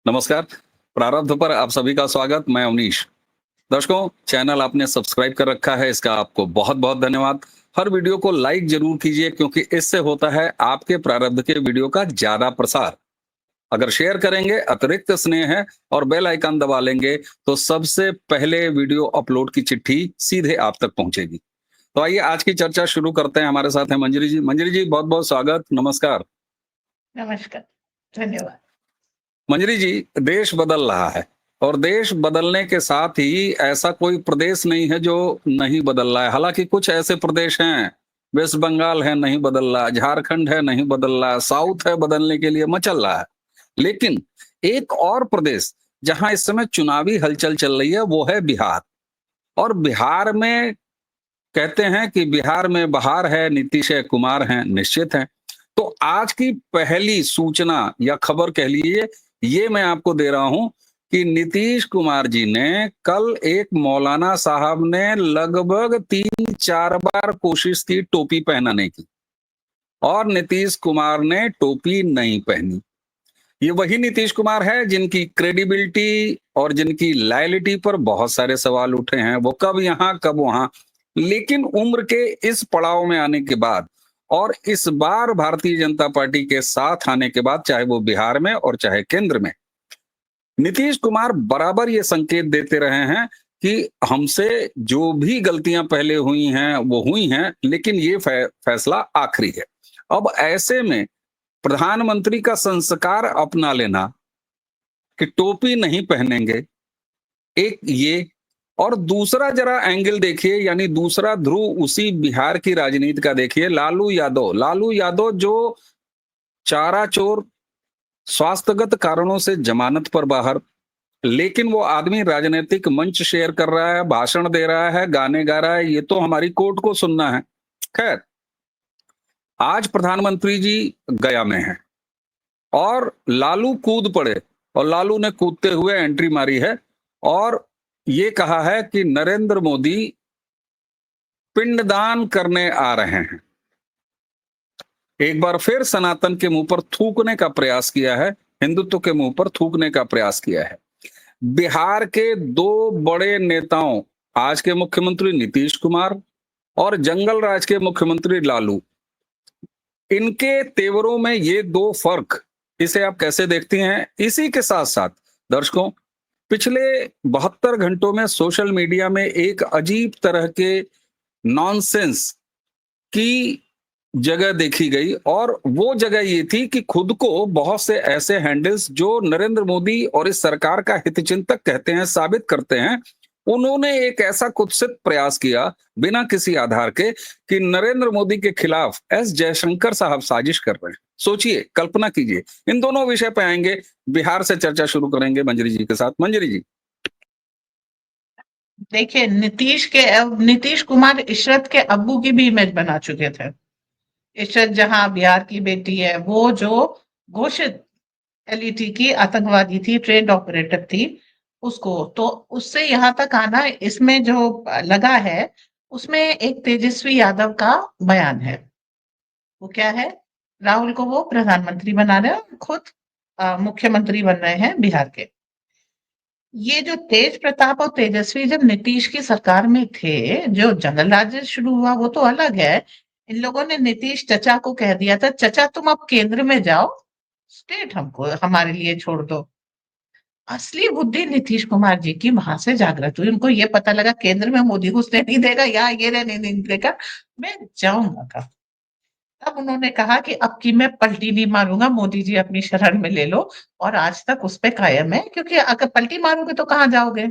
नमस्कार। प्रारब्ध पर आप सभी का स्वागत। मैं अवनीश। दर्शकों, चैनल आपने सब्सक्राइब कर रखा है, इसका आपको बहुत-बहुत धन्यवाद। हर वीडियो को लाइक ज़रूर कीजिए क्योंकि इससे होता है आपके प्रारब्ध के वीडियो का ज़्यादा प्रसार। अगर शेयर करेंगे, अतिरिक्त स्नेह है और बेल आइकन दबा लेंगे, तो सबसे पहले वीडियो अपलोड की चिट्ठी सीधे आप तक पहुंचेगी। तो आइए आज की चर्चा शुरू करते हैं। हमारे साथ हैं मंजरी जी। मंजरी जी, बहुत-बहुत स्वागत, नमस्कार। नमस्कार, धन्यवाद। मंजरी जी, देश बदल रहा है और देश बदलने के साथ ही ऐसा कोई प्रदेश नहीं है जो नहीं बदल रहा है। हालांकि कुछ ऐसे प्रदेश हैं, वेस्ट बंगाल है नहीं बदल रहा, झारखंड है नहीं बदल रहा, साउथ है बदलने के लिए मचल रहा है। लेकिन एक और प्रदेश जहां इस समय चुनावी हलचल चल रही है वो है बिहार। और बिहार में कहते हैं कि बिहार में बहार है, नीतीश कुमार हैं, निश्चित है। तो आज की पहली सूचना या खबर कह लीजिए, ये मैं आपको दे रहा हूं कि नीतीश कुमार जी ने कल एक मौलाना साहब ने लगभग 3-4 बार कोशिश की टोपी पहनाने की और नीतीश कुमार ने टोपी नहीं पहनी। ये वही नीतीश कुमार है जिनकी क्रेडिबिलिटी और जिनकी लॉयल्टी पर बहुत सारे सवाल उठे हैं। वो कब यहाँ कब वहां, लेकिन उम्र के इस पड़ाव में आने के बाद और इस बार भारतीय जनता पार्टी के साथ आने के बाद, चाहे वो बिहार में और चाहे केंद्र में, नीतीश कुमार बराबर ये संकेत देते रहे हैं कि हमसे जो भी गलतियां पहले हुई हैं वो हुई हैं, लेकिन ये फैसला आखिरी है। अब ऐसे में प्रधानमंत्री का संस्कार अपना लेना कि टोपी नहीं पहनेंगे, एक ये। और दूसरा जरा एंगल देखिए, यानी दूसरा ध्रुव उसी बिहार की राजनीति का देखिए। लालू यादव जो चारा चोर, स्वास्थ्यगत कारणों से जमानत पर बाहर, लेकिन वो आदमी राजनीतिक मंच शेयर कर रहा है, भाषण दे रहा है, गाने गा रहा है। ये तो हमारी कोर्ट को सुनना है। खैर, आज प्रधानमंत्री जी गया में हैं और लालू कूद पड़े और लालू ने कूदते हुए एंट्री मारी है और ये कहा है कि नरेंद्र मोदी पिंडदान करने आ रहे हैं। एक बार फिर सनातन के मुंह पर थूकने का प्रयास किया है, हिंदुत्व के मुंह पर थूकने का प्रयास किया है। बिहार के दो बड़े नेताओं, आज के मुख्यमंत्री नीतीश कुमार और जंगल राज के मुख्यमंत्री लालू, इनके तेवरों में ये दो फर्क, इसे आप कैसे देखती हैं? इसी के साथ साथ दर्शकों, पिछले 72 घंटों में सोशल मीडिया में एक अजीब तरह के नॉनसेंस की जगह देखी गई और वो जगह ये थी कि खुद को बहुत से ऐसे हैंडल्स जो नरेंद्र मोदी और इस सरकार का हितचिंतक कहते हैं, साबित करते हैं, उन्होंने एक ऐसा कुत्सित प्रयास किया बिना किसी आधार के कि नरेंद्र मोदी के खिलाफ एस जयशंकर साहब साजिश कर रहे हैं। सोचिए, कल्पना कीजिए। इन दोनों विषय पे आएंगे, बिहार से चर्चा शुरू करेंगे मंजरी जी के साथ। मंजरी जी। देखिए, नीतीश कुमार इशरत के अब्बू की भी इमेज बना चुके थे। इशरत जहां बिहार की बेटी है, वो जो घोषित एलईटी की आतंकवादी थी, ट्रेड ऑपरेटर थी, उसको तो उससे यहाँ तक आना, इसमें जो लगा है उसमें एक तेजस्वी यादव का बयान है। वो क्या है? राहुल को वो प्रधानमंत्री बना रहे हैं और खुद मुख्यमंत्री बन रहे हैं बिहार के। ये जो तेज प्रताप और तेजस्वी जब नीतीश की सरकार में थे, जो जंगल राज शुरू हुआ वो तो अलग है। इन लोगों ने नीतीश चचा को कह दिया था, चचा तुम अब केंद्र में जाओ, स्टेट हमको हमारे लिए छोड़ दो। असली बुद्धि नीतीश कुमार जी की वहां से जागृत हुई। उनको ये पता लगा केंद्र में मोदी घुसने नहीं देगा, यहाँ ये रहने नहीं देगा, मैं जाऊंगा कब। तब उन्होंने कहा कि अब की मैं पलटी नहीं मारूंगा, मोदी जी अपनी शरण में ले लो। और आज तक उस पे कायम है, क्योंकि अगर पलटी मारोगे तो कहाँ जाओगे?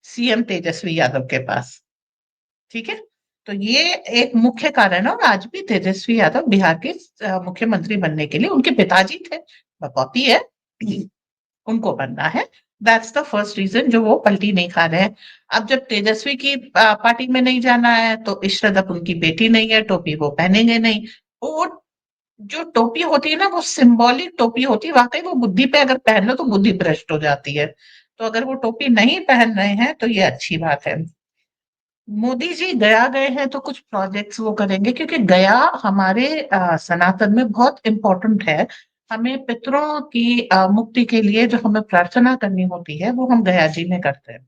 सीएम तेजस्वी यादव के पास। ठीक है, तो ये एक मुख्य कारण है। और आज भी तेजस्वी यादव बिहार के मुख्यमंत्री बनने के लिए, उनके पिताजी थे, बकौती है, उनको बनना है। दैट्स द फर्स्ट रीजन जो वो पलटी नहीं खा रहे हैं। अब जब तेजस्वी की पार्टी में नहीं जाना है, तो इशरत अब उनकी बेटी नहीं है, टोपी वो पहनेंगे नहीं। वो जो टोपी होती है ना, वो सिंबॉलिक टोपी होती है। वाकई वो बुद्धि पे अगर पहन लो तो बुद्धि भ्रष्ट हो जाती है। तो अगर वो टोपी नहीं पहन रहे हैं तो ये अच्छी बात है। मोदी जी गया गए हैं तो कुछ प्रोजेक्ट्स वो करेंगे, क्योंकि गया हमारे सनातन में बहुत इंपॉर्टेंट है। हमें पितरों की मुक्ति के लिए जो हमें प्रार्थना करनी होती है वो हम गया जी में करते हैं।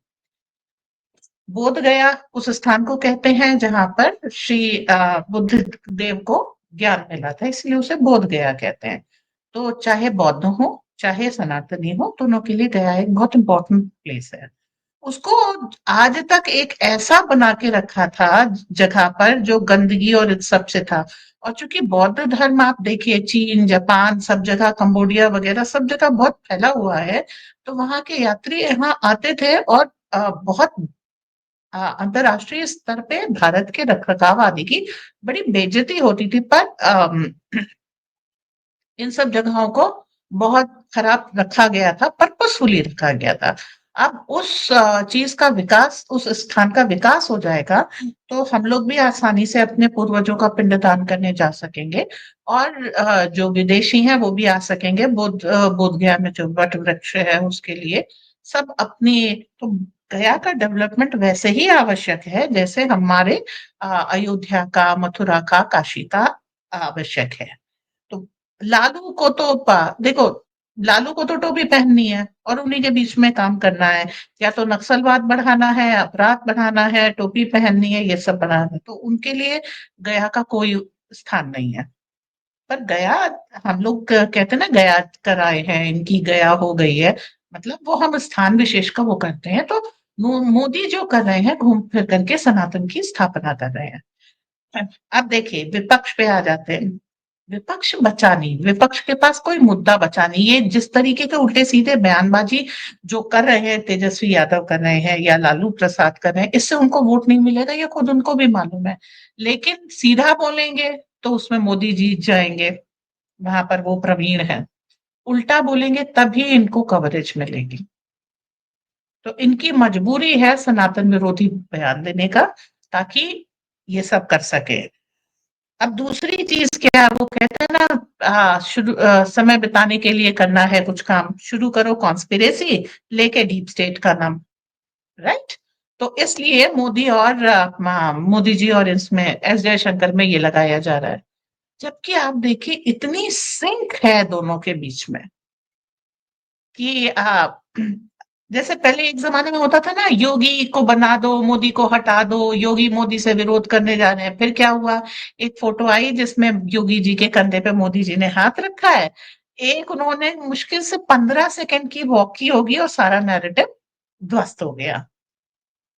बोध गया उस स्थान को कहते हैं जहां पर श्री बुद्ध देव को ज्ञान मिला था, इसलिए उसे बोध गया कहते हैं। तो चाहे बौद्ध हो चाहे सनातनी हो, दोनों के लिए गया एक बहुत इंपॉर्टेंट प्लेस है। उसको आज तक एक ऐसा बना के रखा था जगह पर जो गंदगी और इन सब से था। और चूंकि बौद्ध धर्म आप देखिए चीन जापान सब जगह कंबोडिया वगैरह सब जगह बहुत फैला हुआ है, तो वहां के यात्री यहाँ आते थे और बहुत अंतरराष्ट्रीय स्तर पे भारत के रखरखाव आदि की बड़ी बेइज्जती होती थी, पर इन सब जगहों को बहुत खराब रखा गया था, पर्पसफुली रखा गया था। अब उस चीज का विकास, उस स्थान का विकास हो जाएगा तो हम लोग भी आसानी से अपने पूर्वजों का पिंडदान करने जा सकेंगे। और जो विदेशी हैं वो भी आ सकेंगे। बोध गया में जो वट वृक्ष है उसके लिए सब अपनी, तो गया का डेवलपमेंट वैसे ही आवश्यक है जैसे हमारे अयोध्या का, मथुरा का, काशी का आवश्यक है। तो लालू को तो देखो, लालू को तो टोपी पहननी है और उन्हीं के बीच में काम करना है। या तो नक्सलवाद बढ़ाना है, अपराध बढ़ाना है, टोपी पहननी है, ये सब बढ़ाना है, तो उनके लिए गया का कोई स्थान नहीं है। पर गया, हम लोग कहते हैं ना गया कराए हैं, इनकी गया हो गई है, मतलब वो हम स्थान विशेष का वो करते हैं। तो मोदी जो कर रहे हैं घूम फिर करके सनातन की स्थापना कर रहे हैं। अब देखिए विपक्ष पे आ जाते हैं। विपक्ष बचा नहीं, विपक्ष के पास कोई मुद्दा बचा नहीं। ये जिस तरीके के उल्टे सीधे बयानबाजी जो कर रहे हैं, तेजस्वी यादव कर रहे हैं या लालू प्रसाद कर रहे हैं, इससे उनको वोट नहीं मिलेगा, ये खुद उनको भी मालूम है। लेकिन सीधा बोलेंगे तो उसमें मोदी जीत जाएंगे, वहां पर वो प्रवीण है। उल्टा बोलेंगे तभी इनको कवरेज मिलेगी। तो इनकी मजबूरी है सनातन विरोधी बयान देने का, ताकि ये सब कर सके। अब दूसरी चीज क्या है, वो कहते हैं ना शुरू समय बिताने के लिए करना है कुछ काम, शुरू करो कॉन्स्पिरेसी लेके डीप स्टेट का नाम, राइट। तो इसलिए मोदी और मोदी जी और इसमें एस जयशंकर में ये लगाया जा रहा है। जबकि आप देखिए इतनी सिंक है दोनों के बीच में कि जैसे पहले एक जमाने में होता था ना, योगी को बना दो मोदी को हटा दो, योगी मोदी से विरोध करने जा रहे हैं। फिर क्या हुआ, एक फोटो आई जिसमें योगी जी के कंधे पे मोदी जी ने हाथ रखा है। एक उन्होंने मुश्किल से 15 सेकंड की वॉक की होगी और सारा नैरेटिव ध्वस्त हो गया।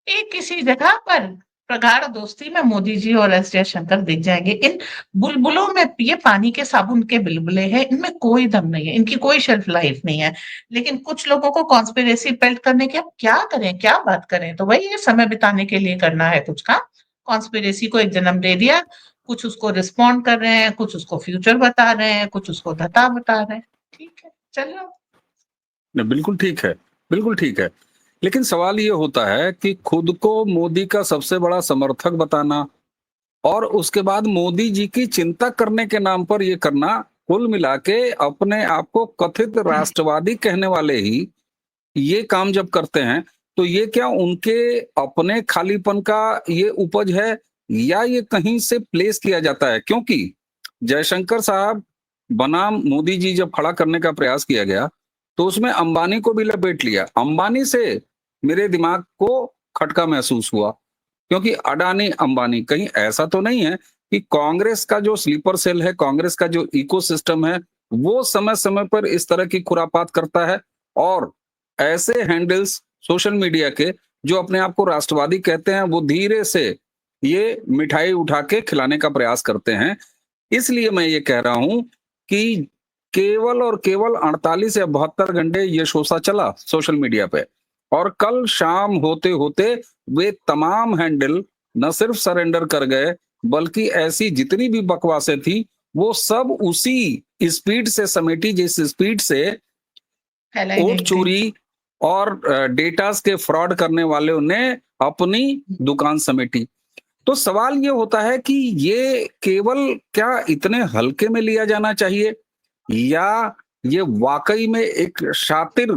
एक किसी जगह पर प्रगाढ़ दोस्ती में मोदी जी और एस जयशंकर दिख जाएंगे। इन बुलबुलों में, ये पानी के साबुन के बुलबुले हैं, इनमें कोई दम नहीं है, इनकी कोई शेल्फ लाइफ नहीं है। लेकिन कुछ लोगों को कॉन्स्पिरेसी पेल्ट करने के, अब क्या करें, क्या बात करें। तो वही ये समय बिताने के लिए करना है कुछ काम, कॉन्स्पिरेसी को एक जन्म दे दिया, कुछ उसको रिस्पॉन्ड कर रहे हैं, कुछ उसको फ्यूचर बता रहे हैं, कुछ उसको धता बता रहे हैं। ठीक है, चलो। बिल्कुल ठीक है, बिल्कुल ठीक है। लेकिन सवाल ये होता है कि खुद को मोदी का सबसे बड़ा समर्थक बताना और उसके बाद मोदी जी की चिंता करने के नाम पर ये करना, कुल मिला के अपने आप को कथित राष्ट्रवादी कहने वाले ही ये काम जब करते हैं, तो ये क्या उनके अपने खालीपन का ये उपज है या ये कहीं से प्लेस किया जाता है? क्योंकि जयशंकर साहब बनाम मोदी जी जब खड़ा करने का प्रयास किया गया, तो उसमें अंबानी को भी लपेट लिया। अंबानी से मेरे दिमाग को खटका महसूस हुआ, क्योंकि अडानी अंबानी, कहीं ऐसा तो नहीं है कि कांग्रेस का जो स्लीपर सेल है, कांग्रेस का जो इकोसिस्टम है, वो समय समय पर इस तरह की खुरापात करता है और ऐसे हैंडल्स सोशल मीडिया के जो अपने आप को राष्ट्रवादी कहते हैं, वो धीरे से ये मिठाई उठा के खिलाने का प्रयास करते हैं। इसलिए मैं ये कह रहा हूं कि केवल और केवल 48 या 72 घंटे ये शोषा चला सोशल मीडिया पे, और कल शाम होते होते वे तमाम हैंडल न सिर्फ सरेंडर कर गए, बल्कि ऐसी जितनी भी बकवासें थी वो सब उसी स्पीड से समेटी जिस स्पीड से फैलाई वोट गई थी। चोरी और डेटास के फ्रॉड करने वालों ने अपनी दुकान समेटी। तो सवाल ये होता है कि ये केवल क्या इतने हल्के में लिया जाना चाहिए, या ये वाकई में एक शातिर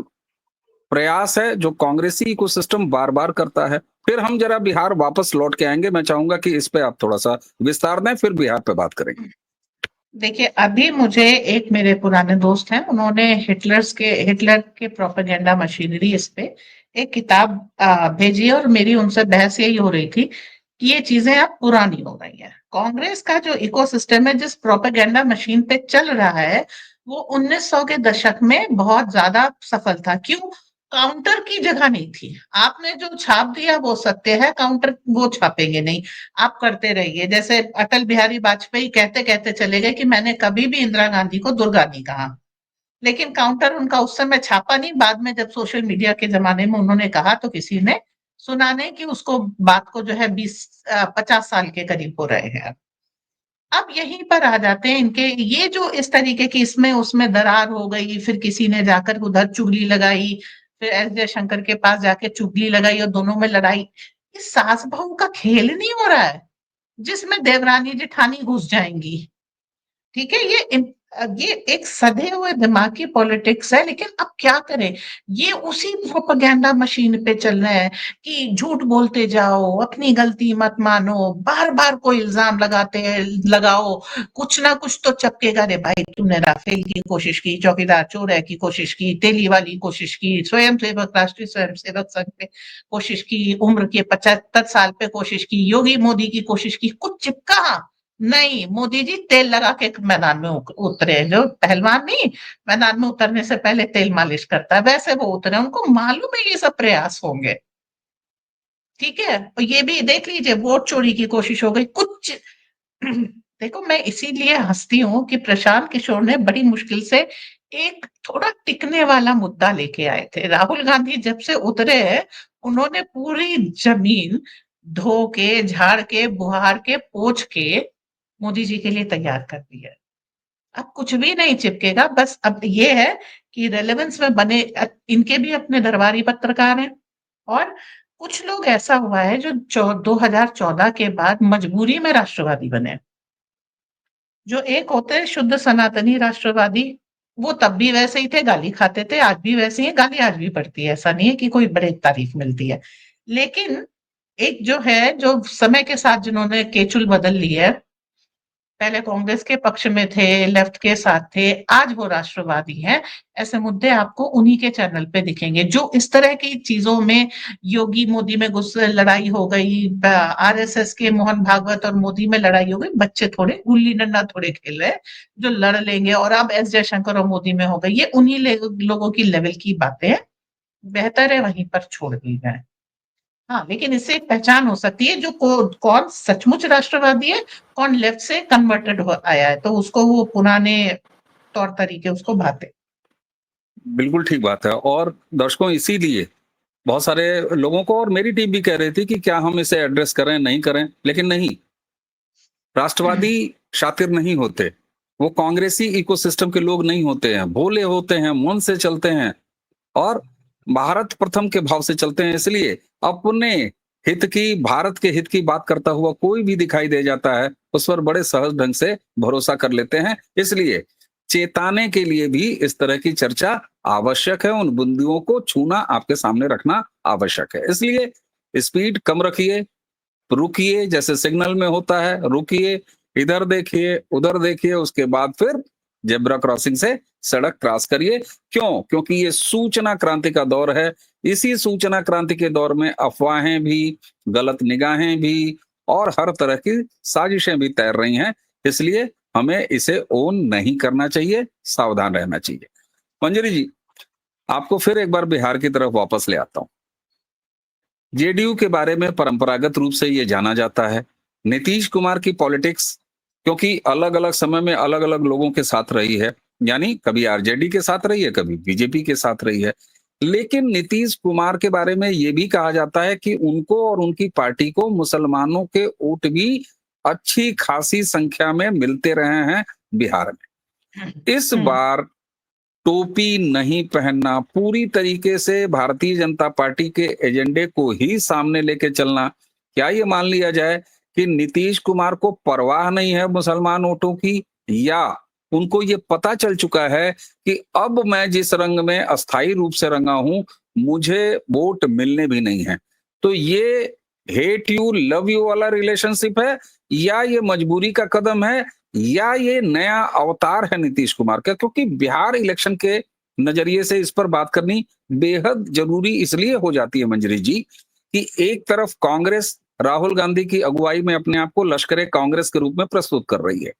प्रयास है जो कांग्रेसी इकोसिस्टम बार बार करता है? फिर हम जरा बिहार वापस लौट के आएंगे। मैं चाहूंगा कि इस पे आप थोड़ा सा विस्तार दें, फिर बिहार पे बात करेंगे। देखिए, अभी मुझे एक मेरे पुराने दोस्त हैं, उन्होंने हिटलर के प्रोपेगेंडा मशीनरी इस पे एक किताब भेजी है और मेरी उनसे बहस यही हो रही थी कि ये चीजें अब पुरानी हो गई हैं। कांग्रेस का जो इकोसिस्टम है, जिस प्रोपेगेंडा मशीन पे चल रहा है, वो 1900 के दशक में बहुत ज्यादा सफल था। क्यों? काउंटर की जगह नहीं थी। आपने जो छाप दिया वो सत्य है, काउंटर वो छापेंगे नहीं। आप करते रहिए। जैसे अटल बिहारी वाजपेयी कहते कहते चले गए कि मैंने कभी भी इंदिरा गांधी को दुर्गा नहीं कहा, लेकिन काउंटर उनका उस समय छापा नहीं। बाद में जब सोशल मीडिया के जमाने में उन्होंने कहा तो किसी ने सुना नहीं कि उसको बात को जो है 50 साल के करीब हो रहे हैं। अब यहीं पर आ जाते हैं इनके ये जो इस तरीके की इसमें उसमें दरार हो गई, फिर किसी ने जाकर उधर चुगली लगाई, फिर एस जयशंकर के पास जाके चुगली लगाई और दोनों में लड़ाई। इस सास बहू का खेल नहीं हो रहा है जिसमें देवरानी जेठानी घुस जाएंगी। ठीक है, ये एक सधे हुए दिमाग की पॉलिटिक्स है। लेकिन अब क्या करें, ये उसी प्रोपेगेंडा मशीन पे चल रहे हैं कि झूठ बोलते जाओ, अपनी गलती मत मानो, बार बार कोई इल्जाम लगाओ, कुछ ना कुछ तो चपकेगा। रे भाई, तुमने राफेल की कोशिश की, चौकीदार चोर है की कोशिश की, तेली वाली कोशिश की, स्वयं सेवक राष्ट्रीय स्वयं सेवक संघ पे कोशिश की, उम्र के 75 साल पे कोशिश की, योगी मोदी की कोशिश की, कुछ चिपका नहीं। मोदी जी तेल लगा के मैदान में उतरे। जो पहलवान नहीं मैदान में उतरने से पहले तेल मालिश करता है, वैसे वो उतरे। उनको मालूम है ये सब प्रयास होंगे। ठीक है, और ये भी देख लीजिए, वोट चोरी की कोशिश हो गई कुछ। देखो, मैं इसीलिए हंसती हूँ कि प्रशांत किशोर ने बड़ी मुश्किल से एक थोड़ा टिकने वाला मुद्दा लेके आए थे। राहुल गांधी जब से उतरे हैं, उन्होंने पूरी जमीन धो के, झाड़ के, बुहार के, पोंछ के मोदी जी के लिए तैयार कर दी है। अब कुछ भी नहीं चिपकेगा। बस अब ये है कि रेलेवेंस में बने इनके भी अपने दरबारी पत्रकार हैं, और कुछ लोग ऐसा हुआ है जो 2014 के बाद मजबूरी में राष्ट्रवादी बने। जो एक होते हैं शुद्ध सनातनी राष्ट्रवादी, वो तब भी वैसे ही थे, गाली खाते थे, आज भी वैसे ही है, गाली आज भी पड़ती है, ऐसा नहीं है कि कोई बड़े तारीफ मिलती है। लेकिन एक जो है, जो समय के साथ जिन्होंने केचुल बदल ली है, पहले कांग्रेस के पक्ष में थे, लेफ्ट के साथ थे, आज वो राष्ट्रवादी हैं। ऐसे मुद्दे आपको उन्हीं के चैनल पे दिखेंगे। जो इस तरह की चीजों में योगी मोदी में गुस्से लड़ाई हो गई, आरएसएस के मोहन भागवत और मोदी में लड़ाई हो गई, बच्चे थोड़े गुल्ली डंडा थोड़े खेल रहे हैं जो लड़ लेंगे, और अब एस जयशंकर और मोदी में हो गई। ये उन्हीं लोगों की लेवल की बातें हैं। बेहतर है वहीं पर छोड़ दी जाए। हाँ, लेकिन इससे एक पहचान हो सकती है जो कौन सचमुच राष्ट्रवादी है, कौन लेफ्ट से कन्वर्टेड हो आया है, तो उसको वो पुराने तौर तरीके उसको भाते। बिल्कुल ठीक बात है। और दर्शकों, इसीलिए बहुत सारे लोगों को, और मेरी टीम भी कह रही थी कि क्या हम इसे एड्रेस करें नहीं करें, लेकिन नहीं, राष्ट्रवादी शातिर नहीं होते, वो कांग्रेसी इकोसिस्टम के लोग नहीं होते हैं, भोले होते हैं, मन से चलते हैं और भारत प्रथम के भाव से चलते हैं। इसलिए अपने हित की, भारत के हित की बात करता हुआ कोई भी दिखाई दे जाता है, उस पर बड़े सहज ढंग से भरोसा कर लेते हैं। इसलिए चेताने के लिए भी इस तरह की चर्चा आवश्यक है, उन बिंदुओं को छूना, आपके सामने रखना आवश्यक है। इसलिए स्पीड कम रखिए, रुकिए, जैसे सिग्नल में होता है, रुकिए, इधर देखिए, उधर देखिए, उसके बाद फिर जेब्रा क्रॉसिंग से सड़क क्रॉस करिए। क्यों? क्योंकि ये सूचना क्रांति का दौर है। इसी सूचना क्रांति के दौर में अफवाहें भी, गलत निगाहें भी और हर तरह की साजिशें भी तैर रही हैं। इसलिए हमें इसे ओन नहीं करना चाहिए, सावधान रहना चाहिए। मंजरी जी, आपको फिर एक बार बिहार की तरफ वापस ले आता हूं। जेडीयू के बारे में परंपरागत रूप से ये जाना जाता है। नीतीश कुमार की पॉलिटिक्स, क्योंकि अलग-अलग समय में अलग-अलग लोगों के साथ रही है, यानी कभी आरजेडी के साथ रही है, कभी बीजेपी के साथ रही है। लेकिन नीतीश कुमार के बारे में ये भी कहा जाता है कि उनको और उनकी पार्टी को मुसलमानों के वोट भी अच्छी खासी संख्या में मिलते रहे हैं बिहार में। इस बार टोपी नहीं पहनना, पूरी तरीके से भारतीय जनता पार्टी के एजेंडे को ही सामने लेके चलना, क्या ये मान लिया जाए कि नीतीश कुमार को परवाह नहीं है मुसलमान वोटों की, या उनको ये पता चल चुका है कि अब मैं जिस रंग में अस्थायी रूप से रंगा हूं, मुझे वोट मिलने भी नहीं है? तो ये हेट यू लव यू वाला रिलेशनशिप है, या ये मजबूरी का कदम है, या ये नया अवतार है नीतीश कुमार का? क्योंकि बिहार इलेक्शन के नजरिए से इस पर बात करनी बेहद जरूरी इसलिए हो जाती है मंजरी जी, कि एक तरफ कांग्रेस राहुल गांधी की अगुवाई में अपने आप को लश्कर कांग्रेस के रूप में प्रस्तुत कर रही है,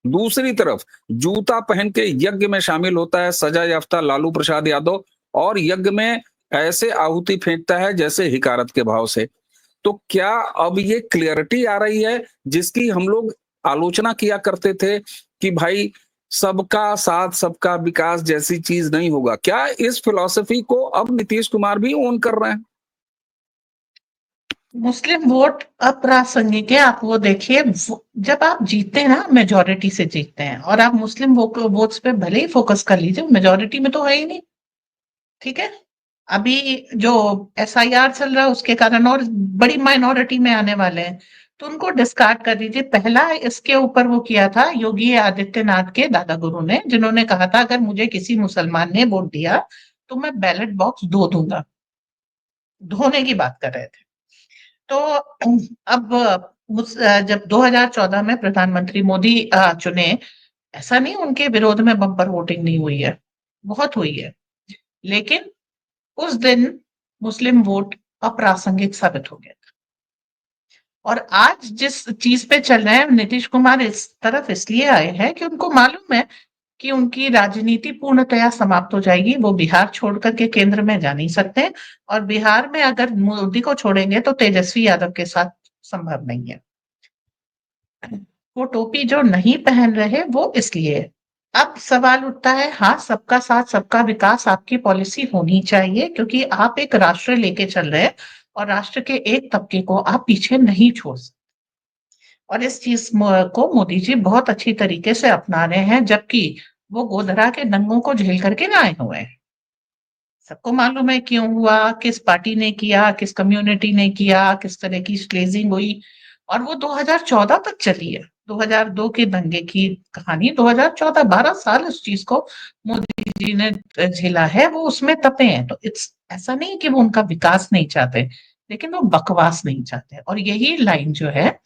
दूसरी तरफ जूता पहन के यज्ञ में शामिल होता है सजा याफ्ता लालू प्रसाद यादव, और यज्ञ में ऐसे आहुति फेंकता है जैसे हिकारत के भाव से। तो क्या अब ये क्लियरिटी आ रही है जिसकी हम लोग आलोचना किया करते थे कि भाई सबका साथ सबका विकास जैसी चीज नहीं होगा, क्या इस फिलॉसफी को अब नीतीश कुमार भी ओन कर रहे हैं? मुस्लिम वोट अप्रासंगिक है। आप वो देखिए, जब आप जीतते हैं ना, मेजोरिटी से जीतते हैं, और आप मुस्लिम वोट्स पे भले ही फोकस कर लीजिए, मेजोरिटी में तो है ही नहीं। ठीक है, अभी जो एसआईआर चल रहा है उसके कारण और बड़ी माइनॉरिटी में आने वाले हैं, तो उनको डिस्कार्ड कर दीजिए। पहला इसके ऊपर वो किया था योगी आदित्यनाथ के दादा गुरु ने, जिन्होंने कहा था अगर मुझे किसी मुसलमान ने वोट दिया तो मैं बैलेट बॉक्स धो दूंगा। धोने की बात कर रहे थे। तो अब जब 2014 में प्रधानमंत्री मोदी चुने, ऐसा नहीं उनके विरोध में बम्पर वोटिंग नहीं हुई है, बहुत हुई है, लेकिन उस दिन मुस्लिम वोट अप्रासंगिक साबित हो गया था। और आज जिस चीज पे चल रहे हैं, नीतीश कुमार इस तरफ इसलिए आए हैं कि उनको मालूम है कि उनकी राजनीति पूर्णतया समाप्त हो जाएगी। वो बिहार छोड़ करके केंद्र में जा नहीं सकते, और बिहार में अगर मोदी को छोड़ेंगे तो तेजस्वी यादव के साथ संभव नहीं है। वो टोपी जो नहीं पहन रहे वो इसलिए है। अब सवाल उठता है, हाँ सबका साथ सबका विकास आपकी पॉलिसी होनी चाहिए, क्योंकि आप एक राष्ट्र लेके चल रहे हैं और राष्ट्र के एक तबके को आप पीछे नहीं छोड़ सकते। और इस चीज को मोदी जी बहुत अच्छी तरीके से अपना रहे हैं, जबकि वो गोधरा के दंगों को झेल करके ना आए हुए हैं। सबको मालूम है क्यों हुआ, किस पार्टी ने किया, किस कम्युनिटी ने किया, किस तरह की स्लेजिंग हुई, और वो 2014 तक चली है। 2002 के दंगे की कहानी 2014, 12 साल उस चीज को मोदी जी ने झेला है, वो उसमें तपे हैं। तो इट्स ऐसा नहीं कि वो उनका विकास नहीं चाहते, लेकिन वो बकवास नहीं चाहते। और यही लाइन जो है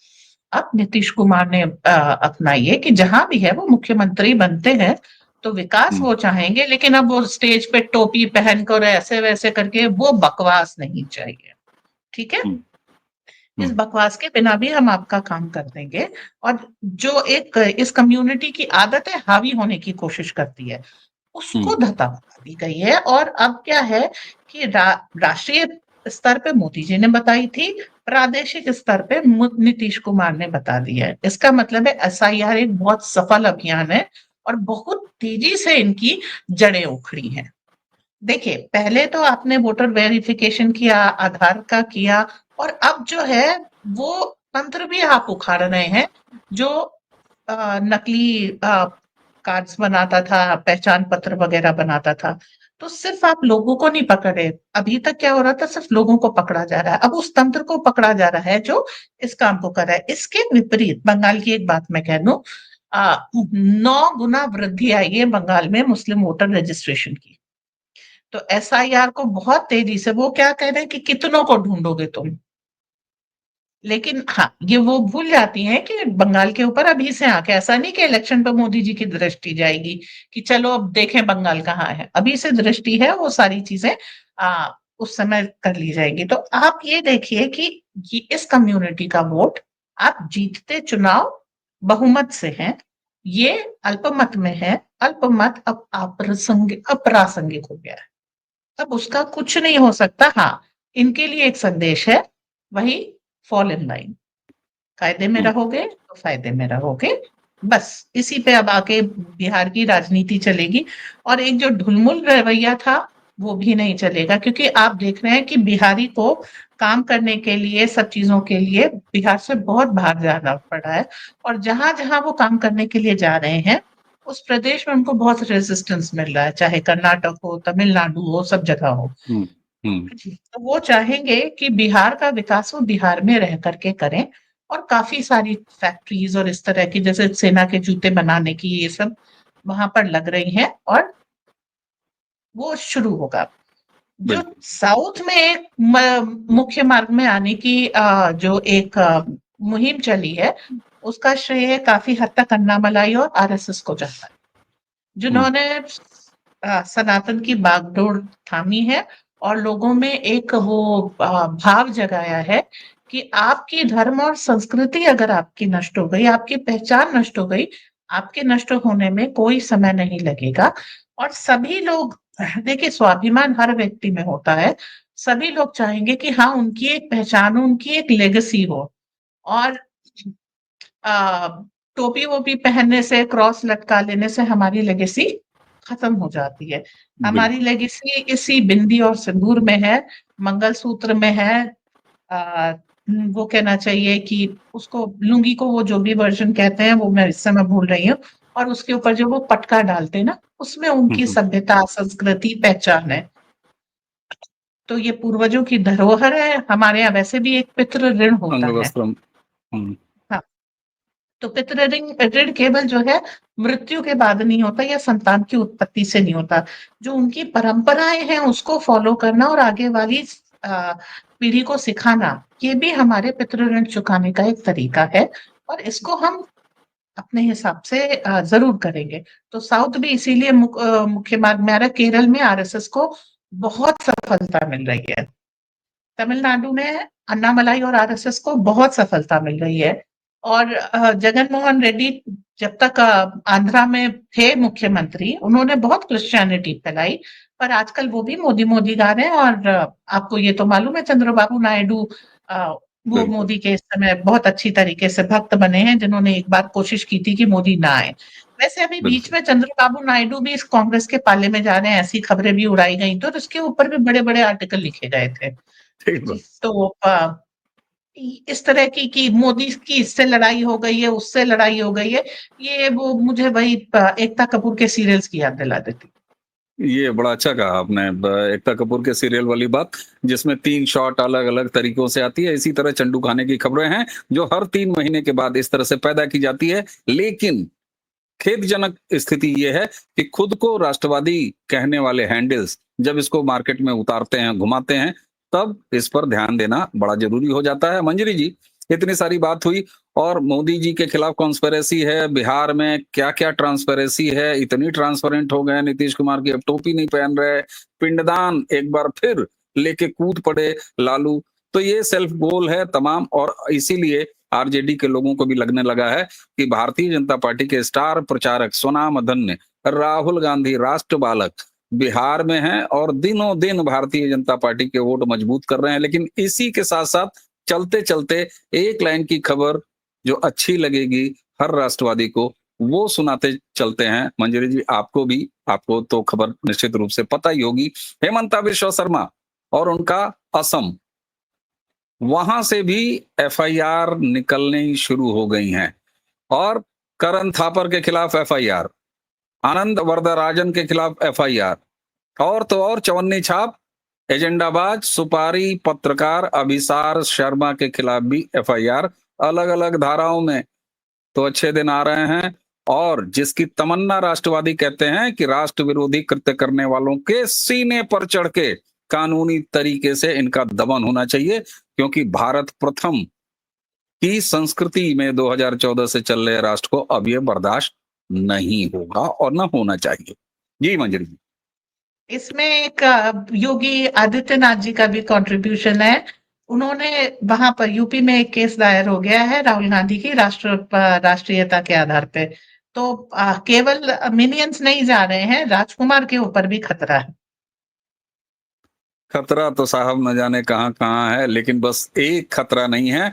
अब नीतीश कुमार ने अपनाई है कि जहां भी है वो मुख्यमंत्री बनते हैं तो विकास हम्म, वो चाहेंगे, लेकिन अब वो स्टेज पे टोपी पहनकर ऐसे वैसे करके वो बकवास नहीं चाहिए। ठीक है, हम्म, इस हम्म, बकवास के बिना भी हम आपका काम कर देंगे। और जो एक इस कम्युनिटी की आदत है हावी होने की कोशिश करती है, उसको हम्म, धत्ता बता दी गई है। और अब क्या है कि राष्ट्रीय स्तर पे मोदी जी ने बताई थी, प्रादेशिक स्तर पे नीतीश कुमार ने बता दिया है। इसका मतलब है एसआईआर एक बहुत सफल अभियान है और बहुत तेजी से इनकी जड़ें उखड़ी हैं। देखिए, पहले तो आपने वोटर वेरिफिकेशन किया, आधार का किया, और अब जो है वो तंत्र भी आप उखाड़ रहे हैं, जो नकली कार्ड्स बनाता था, पहचान पत्र वगैरह बनाता था। तो सिर्फ आप लोगों को नहीं पकड़े, अभी तक क्या हो रहा था, सिर्फ लोगों को पकड़ा जा रहा है, अब उस तंत्र को पकड़ा जा रहा है जो इस काम को कर रहा है। इसके विपरीत बंगाल की एक बात मैं कह दूं, 9 गुना वृद्धि आई है बंगाल में मुस्लिम वोटर रजिस्ट्रेशन की। तो एसआईआर को बहुत तेजी से, वो क्या कह रहे हैं कि कितनों को ढूंढोगे तुम, लेकिन हाँ ये वो भूल जाती हैं कि बंगाल के ऊपर अभी से आके, ऐसा नहीं कि इलेक्शन पे मोदी जी की दृष्टि जाएगी कि चलो अब देखें बंगाल कहाँ है, अभी से दृष्टि है, वो सारी चीजें उस समय कर ली जाएगी। तो आप ये देखिए कि इस कम्युनिटी का वोट आप जीतते चुनाव बहुमत से हैं, ये अल्पमत में है, अल्पमत अब अप्रासंगिक हो गया है। अब उसका कुछ नहीं हो सकता। हाँ, इनके लिए एक संदेश है, वही फॉल इन लाइन, कायदे में हम्म, रहोगे तो फायदे में रहोगे। बस इसी पे अब आके बिहार की राजनीति चलेगी, और एक जो ढुलमुल रवैया था वो भी नहीं चलेगा, क्योंकि आप देख रहे हैं कि बिहारी को काम करने के लिए, सब चीजों के लिए बिहार से बहुत बाहर जाना पड़ा है। और जहां जहां वो काम करने के लिए जा रहे हैं उस प्रदेश में उनको बहुत रेजिस्टेंस मिल रहा है, चाहे कर्नाटक हो, तमिलनाडु हो, सब जगह हो। हम्म, हम्म, तो वो चाहेंगे कि बिहार का विकास वो बिहार में रह करके करें, और काफी सारी फैक्ट्रीज और इस तरह की, जैसे सेना के जूते बनाने की, ये सब वहां पर लग रही हैं, और वो शुरू होगा। जो बिल्कुल। साउथ में एक मुख्य मार्ग में आने की जो एक मुहिम चली है, उसका श्रेय काफी हद तक अन्नामलाई और आरएसएस को जाता है, जिन्होंने सनातन की बागडोर थामी है और लोगों में एक वो भाव जगाया है कि आपकी धर्म और संस्कृति अगर आपकी नष्ट हो गई, आपकी पहचान नष्ट हो गई, आपके नष्ट होने में कोई समय नहीं लगेगा। और सभी लोग, देखिए, स्वाभिमान हर व्यक्ति में होता है, सभी लोग चाहेंगे कि हाँ, उनकी एक पहचान हो, उनकी एक लेगेसी हो। और आ, टोपी वोपी पहनने से, क्रॉस लटका लेने से हमारी लेगेसी खत्म हो जाती है। हमारी बिल्कुल। लेगेसी इसी बिंदी और सिंदूर में है, मंगलसूत्र में है। आ, वो कहना चाहिए कि उसको, लुंगी को वो जो भी वर्जन कहते हैं वो मैं इस समय भूल रही हूँ, और उसके ऊपर जो वो पटका डालते हैं ना, उसमें उनकी हम्म, सभ्यता, संस्कृति, पहचान है। तो ये पूर्वजों की धरोहर है। हमारे यहाँ वैसे भी एक पितृ ऋण होता अंग है। वस्त्रम। हम्म, हाँ, तो पितृ ऋण केवल जो है मृत्यु के बाद नहीं होता या संतान की उत्पत्ति से नहीं होता। जो उनकी परंपराएं हैं उसको फॉलो करना और आगे वाली पीढ़ी को सिखाना, ये भी हमारे पितृ ऋण चुकाने का एक तरीका है। और इसको हम अपने हिसाब से जरूर करेंगे। तो साउथ भी इसीलिए मुख्य मार्ग में आ रहा है। केरल में आरएसएस को बहुत सफलता मिल रही है। तमिलनाडु में अन्नामलाई और आरएसएस को बहुत सफलता मिल रही है। और जगन मोहन रेड्डी जब तक आंध्रा में थे मुख्यमंत्री, उन्होंने बहुत क्रिश्चियनिटी फैलाई। पर आजकल वो भी मोदी मोदी गा रहे हैं। और आपको ये तो मालूम है, चंद्रबाबू नायडू अ, वो बिल्कुल। मोदी के इस समय बहुत अच्छी तरीके से भक्त बने हैं, जिन्होंने एक बार कोशिश की थी कि मोदी ना आए। वैसे अभी बीच बिल्कुल। में चंद्रबाबू नायडू भी इस कांग्रेस के पाले में जा रहे हैं, ऐसी खबरें भी उड़ाई गई, तो उसके ऊपर भी बड़े बड़े आर्टिकल लिखे गए थे। ठीक जी, बात। तो इस तरह की मोदी की इससे लड़ाई हो गई है, उससे लड़ाई हो गई है, ये वो मुझे वही एकता कपूर के सीरियल्स की याद दिला देती। ये बड़ा अच्छा कहा आपने, एकता कपूर के सीरियल वाली बात, जिसमें 3 शॉट अलग-अलग तरीकों से आती है। इसी तरह चंदू खाने की खबरें हैं, जो हर 3 महीने के बाद इस तरह से पैदा की जाती है। लेकिन खेदजनक स्थिति ये है कि खुद को राष्ट्रवादी कहने वाले हैंडल्स जब इसको मार्केट में उतारते हैं, घुमाते हैं, तब इस पर ध्यान देना बड़ा ज़रूरी हो जाता है। मंजरी जी, इतनी सारी बात हुई और मोदी जी के खिलाफ कॉन्स्पिरेसी है, बिहार में क्या-क्या ट्रांसपेरेंसी है, इतनी ट्रांसपेरेंट हो गए नीतीश कुमार की अब टोपी नहीं पहन रहे, पिंडदान एक बार फिर लेके कूद पड़े लालू। तो ये सेल्फ गोल है तमाम और इसीलिए आरजेडी के लोगों को भी लगने लगा है कि भारतीय जनता पार्टी के स्टार प्रचारक स्वनामधन्य राहुल गांधी राष्ट्र बालक बिहार में हैं और दिनों दिन भारतीय जनता पार्टी के वोट मजबूत कर रहे हैं। लेकिन इसी के साथ साथ चलते चलते एक लाइन की खबर जो अच्छी लगेगी हर राष्ट्रवादी को, वो सुनाते चलते हैं। मंजरी जी, आपको भी, आपको तो खबर निश्चित रूप से पता ही होगी। हेमंता बिश्वा शर्मा और उनका असम, वहां से भी एफआईआर निकलनी शुरू हो गई हैं और करण थापर के खिलाफ एफआईआर, आनंद वरदराजन के खिलाफ एफआईआर, और तो और चवन्नी छाप एजेंडाबाज सुपारी पत्रकार अभिसार शर्मा के खिलाफ भी एफआईआर, अलग अलग धाराओं में। तो अच्छे दिन आ रहे हैं और जिसकी तमन्ना राष्ट्रवादी कहते हैं कि राष्ट्र विरोधी कृत्य करने वालों के सीने पर चढ़ के कानूनी तरीके से इनका दमन होना चाहिए, क्योंकि भारत प्रथम की संस्कृति में 2014 से चल रहे राष्ट्र को अब ये बर्दाश्त नहीं होगा और ना होना चाहिए। जी मंजरी जी। इसमें एक योगी आदित्यनाथ जी का भी कंट्रीब्यूशन है। उन्होंने वहां पर यूपी में एक केस दायर हो गया है राहुल गांधी की राष्ट्रीयता के आधार पे। तो केवल मिनियंस नहीं जा रहे हैं, राजकुमार के ऊपर भी खतरा है। खतरा तो साहब न जाने कहाँ कहाँ है, लेकिन बस एक खतरा नहीं है,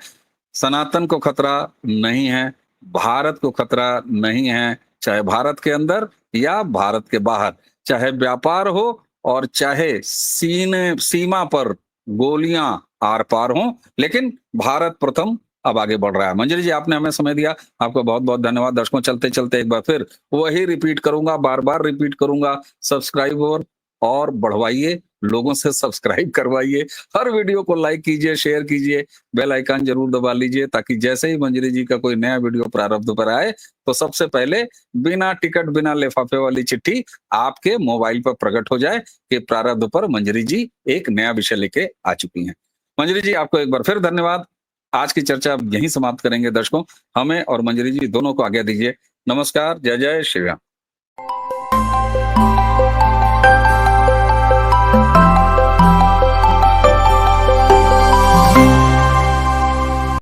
सनातन को खतरा नहीं है, भारत को खतरा नहीं है, चाहे भारत के अंदर या भारत के बाहर, चाहे व्यापार हो और चाहे सीने सीमा पर गोलियां आर पार हों, लेकिन भारत प्रथम अब आगे बढ़ रहा है। मंजरी जी, आपने हमें समय दिया, आपका बहुत बहुत धन्यवाद। दर्शकों, चलते चलते एक बार फिर वही रिपीट करूंगा, बार बार रिपीट करूंगा, सब्सक्राइब और बढ़वाइए, लोगों से सब्सक्राइब करवाइए, हर वीडियो को लाइक कीजिए, शेयर कीजिए, बेल आइकन जरूर दबा लीजिए, ताकि जैसे ही मंजरी जी का कोई नया वीडियो प्रारब्ध पर आए तो सबसे पहले बिना टिकट बिना लिफाफे वाली चिट्ठी आपके मोबाइल पर प्रकट हो जाए कि प्रारब्ध पर मंजरी जी एक नया विषय लेके आ चुकी हैं। मंजरी जी, आपको एक बार फिर धन्यवाद। आज की चर्चा अब यहीं समाप्त करेंगे दर्शकों। हमें और मंजरी जी दोनों को आज्ञा दीजिए। नमस्कार, जय जय श्री राम।